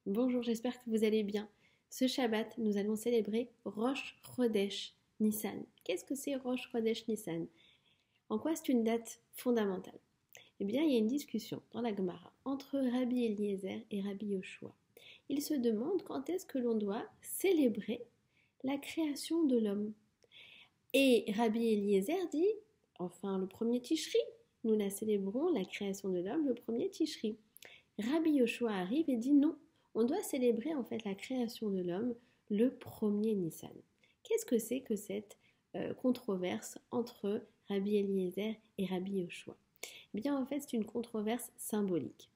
Bonjour, j'espère que vous allez bien. Ce Shabbat, nous allons célébrer Rosh Chodesh Nissan. Qu'est-ce que c'est Rosh Chodesh Nissan? En quoi c'est une date fondamentale? Eh bien, il y a une discussion dans la Gemara entre Rabbi Eliezer et Rabbi Yoshua. Ils se demandent quand est-ce que l'on doit célébrer la création de l'homme. Et Rabbi Eliezer dit, enfin le premier Tishri, nous la célébrons, la création de l'homme, le premier Tishri. Rabbi Yoshua arrive et dit non, on doit célébrer en fait la création de l'homme le premier Nissan. Qu'est-ce que c'est que cette controverse entre Rabbi Eliezer et Rabbi Yoshua? Eh bien en fait c'est une controverse symbolique.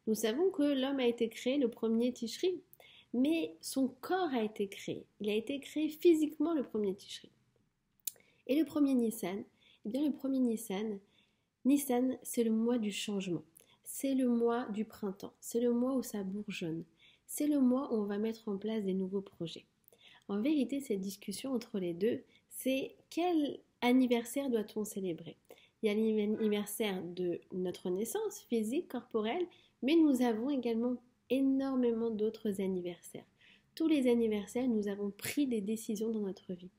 Nous savons que l'homme a été créé le premier Tishri, mais son corps a été créé. Il a été créé physiquement le premier Tishri. Et le premier Nissan, eh bien le premier Nissan, c'est le mois du changement. C'est le mois du printemps, c'est le mois où ça bourgeonne, c'est le mois où on va mettre en place des nouveaux projets. En vérité, cette discussion entre les deux, c'est quel anniversaire doit-on célébrer? Il y a l'anniversaire de notre naissance physique, corporelle, mais nous avons également énormément d'autres anniversaires. Tous les anniversaires, nous avons pris des décisions dans notre vie.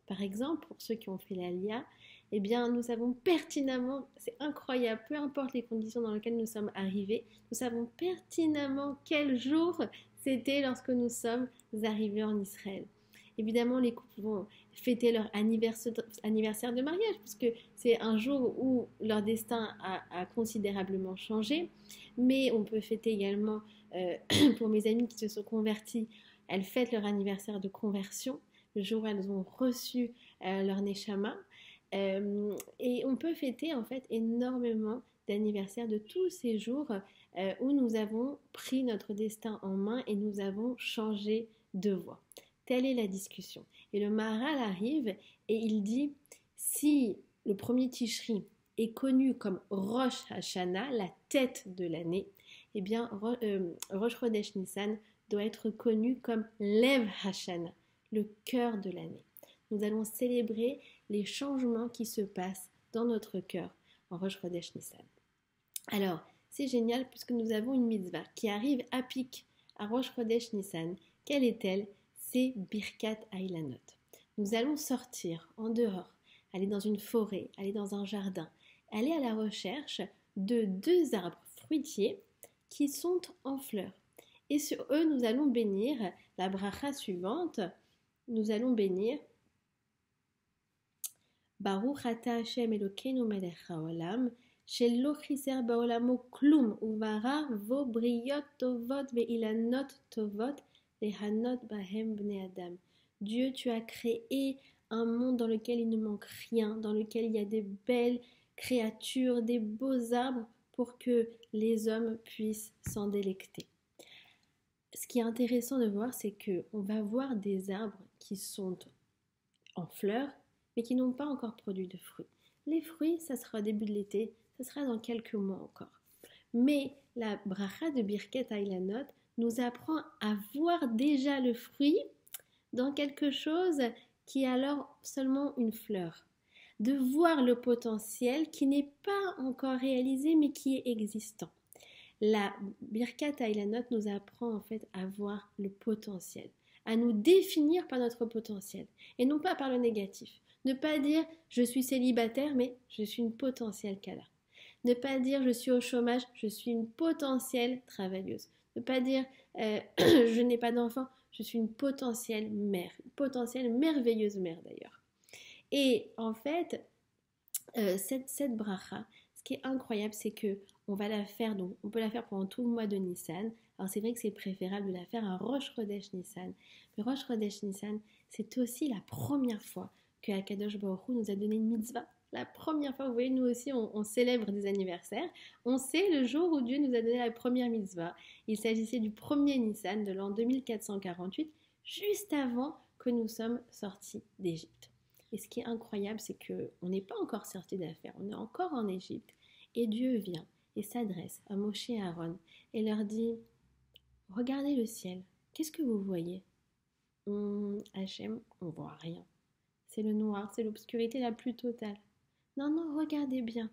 Par exemple, pour ceux qui ont fait l'Alia, eh bien, nous savons pertinemment, c'est incroyable, peu importe les conditions dans lesquelles nous sommes arrivés, nous savons pertinemment quel jour c'était lorsque nous sommes arrivés en Israël. Évidemment, les couples vont fêter leur anniversaire de mariage, puisque c'est un jour où leur destin a considérablement changé. Mais on peut fêter également, pour mes amies qui se sont converties, elles fêtent leur anniversaire de conversion, le jour où elles ont reçu leur Neshama. Et on peut fêter en fait énormément d'anniversaires de tous ces jours où nous avons pris notre destin en main et nous avons changé de voie. Telle est la discussion. Et le Maharal arrive et il dit, si le premier Tishri est connu comme Rosh Hashanah, la tête de l'année, eh bien Rosh Chodesh Nissan doit être connu comme Lev Hashanah, le cœur de l'année. Nous allons célébrer les changements qui se passent dans notre cœur en Rosh Chodesh Nissan. Alors, c'est génial puisque nous avons une mitzvah qui arrive à pic à Rosh Chodesh Nissan. Quelle est-elle? C'est Birkat Ailanot. Nous allons sortir en dehors, aller dans une forêt, aller dans un jardin, aller à la recherche de 2 arbres fruitiers qui sont en fleurs. Et sur eux, nous allons bénir la bracha suivante. Nous allons bénir Baruch ata Hashem Elokeinu melech haolam, shelo chiser baolamo klum, uvara vo briyot tovot veilanot tovot, lehanot bahem bnei adam. Dieu, tu as créé un monde dans lequel il ne manque rien, dans lequel il y a des belles créatures, des beaux arbres pour que les hommes puissent s'en délecter. Ce qui est intéressant de voir, c'est qu'on va voir des arbres qui sont en fleurs, mais qui n'ont pas encore produit de fruits. Les fruits, ça sera au début de l'été, ça sera dans quelques mois encore. Mais la bracha de Birkat Ailanot nous apprend à voir déjà le fruit dans quelque chose qui est alors seulement une fleur. De voir le potentiel qui n'est pas encore réalisé, mais qui est existant. La Birkat Ailanot nous apprend en fait à voir le potentiel, à nous définir par notre potentiel et non pas par le négatif. Ne pas dire je suis célibataire mais je suis une potentielle kala. Ne pas dire je suis au chômage, je suis une potentielle travailleuse. Ne pas dire je n'ai pas d'enfant, je suis une potentielle mère, une potentielle merveilleuse mère d'ailleurs. Et en fait, cette bracha, ce qui est incroyable, c'est que on va la faire, donc on peut la faire pendant tout le mois de Nissan. Alors c'est vrai que c'est préférable de la faire à Rosh Chodesh Nissan. Mais Rosh Chodesh Nissan, c'est aussi la première fois que Akadosh Baruch Hu nous a donné une mitzvah. La première fois, vous voyez, nous aussi, on célèbre des anniversaires. On sait le jour où Dieu nous a donné la première mitzvah. Il s'agissait du premier Nissan de l'an 2448, juste avant que nous sommes sortis d'Égypte. Et ce qui est incroyable, c'est qu'on n'est pas encore sorti d'affaires, on est encore en Égypte. Et Dieu vient et s'adresse à Moshe et Aaron et leur dit « Regardez le ciel, qu'est-ce que vous voyez ?» Hachem, on ne voit rien. C'est le noir, c'est l'obscurité la plus totale. Non, non, regardez bien.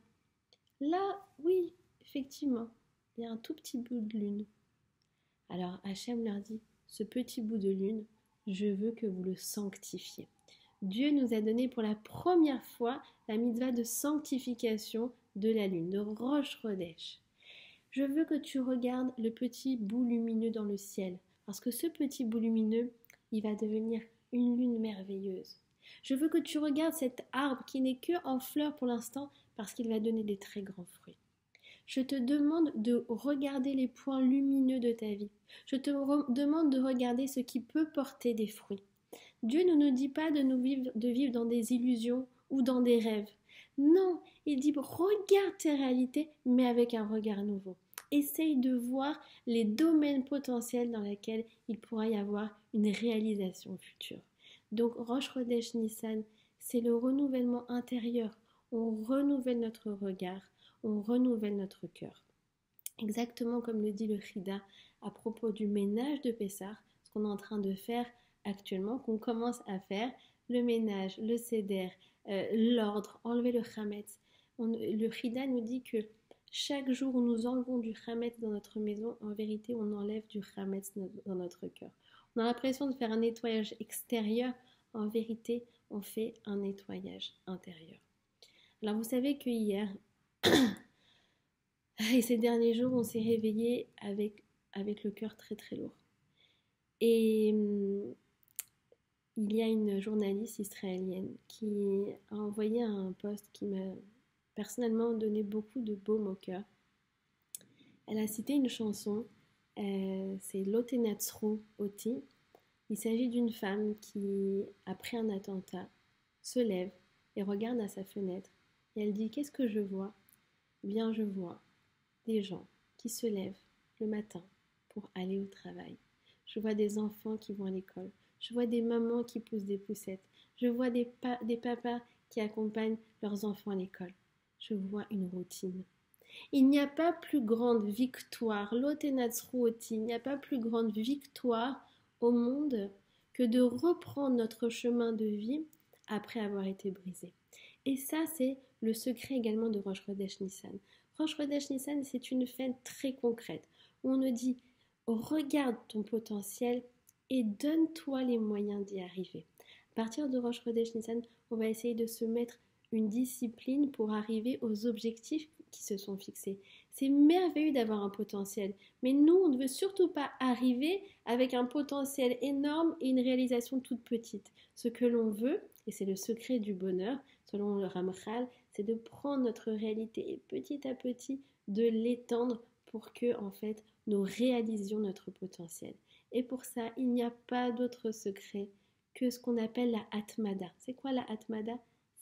Là, oui, effectivement, il y a un tout petit bout de lune. Alors Hachem leur dit, ce petit bout de lune, je veux que vous le sanctifiez. Dieu nous a donné pour la première fois la mitzvah de sanctification de la lune, de Rosh Chodesh. Je veux que tu regardes le petit bout lumineux dans le ciel, parce que ce petit bout lumineux, il va devenir une lune merveilleuse. Je veux que tu regardes cet arbre qui n'est que en fleurs pour l'instant, parce qu'il va donner des très grands fruits. Je te demande de regarder les points lumineux de ta vie. Je te demande de regarder ce qui peut porter des fruits. Dieu ne nous dit pas de vivre dans des illusions ou dans des rêves. Non, il dit regarde tes réalités, mais avec un regard nouveau. Essaye de voir les domaines potentiels dans lesquels il pourra y avoir une réalisation future. Donc Rosh Chodesh Nissan, c'est le renouvellement intérieur. On renouvelle notre regard, on renouvelle notre cœur. Exactement comme le dit le Chida à propos du ménage de Pessah, ce qu'on est en train de faire actuellement, qu'on commence à faire, le ménage, le seder, l'ordre, enlever le chametz. Le Chida nous dit que chaque jour où nous enlevons du chametz dans notre maison, en vérité, on enlève du chametz dans notre cœur. On a l'impression de faire un nettoyage extérieur, en vérité, on fait un nettoyage intérieur. Alors vous savez que hier, et ces derniers jours, on s'est réveillé avec le cœur très très lourd. Et il y a une journaliste israélienne qui a envoyé un post qui m'a personnellement donné beaucoup de baume au cœur. Elle a cité une chanson, c'est Lotenatzru Oti. Il s'agit d'une femme qui, après un attentat, se lève et regarde à sa fenêtre. Et elle dit, qu'est-ce que je vois? Eh bien, je vois des gens qui se lèvent le matin pour aller au travail. Je vois des enfants qui vont à l'école. Je vois des mamans qui poussent des poussettes. Je vois des papas qui accompagnent leurs enfants à l'école. Je vois une routine. Il n'y a pas plus grande victoire, il n'y a pas plus grande victoire au monde que de reprendre notre chemin de vie après avoir été brisé. Et ça, c'est le secret également de Rosh Chodesh Nissan. Rosh Chodesh Nissan, c'est une fête très concrète où on nous dit regarde ton potentiel et donne-toi les moyens d'y arriver. À partir de Rosh Chodesh Nissan, on va essayer de se mettre une discipline pour arriver aux objectifs qui se sont fixés. C'est merveilleux d'avoir un potentiel, mais nous, on ne veut surtout pas arriver avec un potentiel énorme et une réalisation toute petite. Ce que l'on veut, et c'est le secret du bonheur, selon le Ramchal, c'est de prendre notre réalité et petit à petit de l'étendre pour que, en fait, nous réalisions notre potentiel. Et pour ça, il n'y a pas d'autre secret que ce qu'on appelle la Atmada. C'est quoi la Atmada?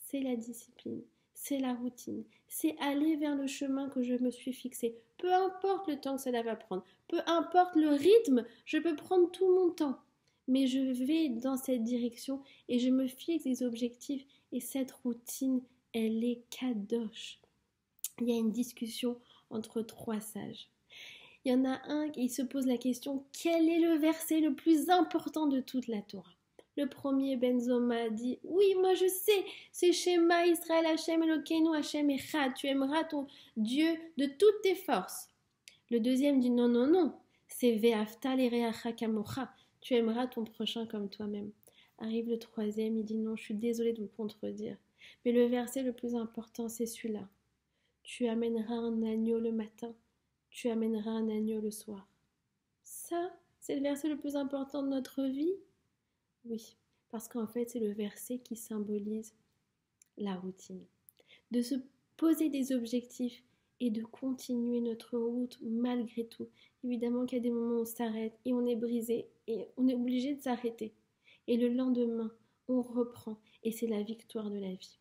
C'est la discipline, c'est la routine, c'est aller vers le chemin que je me suis fixé. Peu importe le temps que cela va prendre, peu importe le rythme, je peux prendre tout mon temps. Mais je vais dans cette direction et je me fixe des objectifs et cette routine, elle est kadosh. Il y a une discussion entre trois sages. Il y en a un qui se pose la question, quel est le verset le plus important de toute la Torah? Le premier Benzoma dit, oui, moi je sais, c'est Shema Israël Hashem Elokeinu Hashem Echad, tu aimeras ton Dieu de toutes tes forces. Le deuxième dit, non, non, non, c'est Ve'afta l'ereacha kamocha, tu aimeras ton prochain comme toi-même. Arrive le troisième, il dit, non, je suis désolée de vous contredire, mais le verset le plus important, c'est celui-là. Tu amèneras un agneau le matin, tu amèneras un agneau le soir. Ça, c'est le verset le plus important de notre vie? Oui, parce qu'en fait, c'est le verset qui symbolise la routine. De se poser des objectifs et de continuer notre route malgré tout. Évidemment qu'il y a des moments où on s'arrête et on est brisé et on est obligé de s'arrêter. Et le lendemain, on reprend et c'est la victoire de la vie.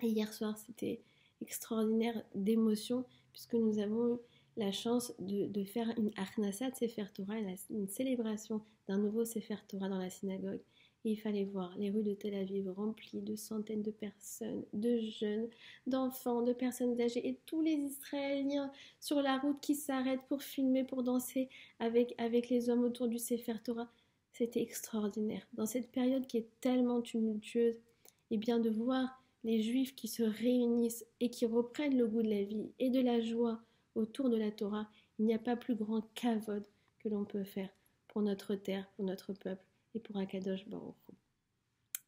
Et hier soir, c'était extraordinaire d'émotion puisque nous avons eu la chance de faire une Achnasat Sefer Torah, une célébration d'un nouveau Sefer Torah dans la synagogue. Et il fallait voir les rues de Tel Aviv remplies de centaines de personnes, de jeunes, d'enfants, de personnes âgées et tous les Israéliens sur la route qui s'arrêtent pour filmer, pour danser avec les hommes autour du Sefer Torah. C'était extraordinaire. Dans cette période qui est tellement tumultueuse, et bien de voir les Juifs qui se réunissent et qui reprennent le goût de la vie et de la joie autour de la Torah, il n'y a pas plus grand kavod que l'on peut faire pour notre terre, pour notre peuple et pour Akadosh Baruch Hu.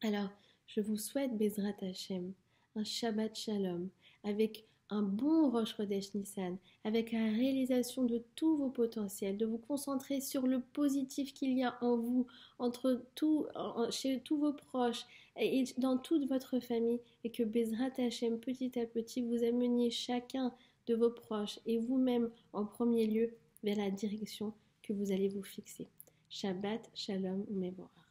Alors, je vous souhaite Bezrat Hashem, un Shabbat Shalom, avec un bon Rosh Chodesh Nissan, avec la réalisation de tous vos potentiels, de vous concentrer sur le positif qu'il y a en vous, chez tous vos proches et dans toute votre famille, et que Bezrat Hashem, petit à petit, vous ameniez chacun de vos proches et vous-même en premier lieu vers la direction que vous allez vous fixer. Shabbat Shalom Umevorach.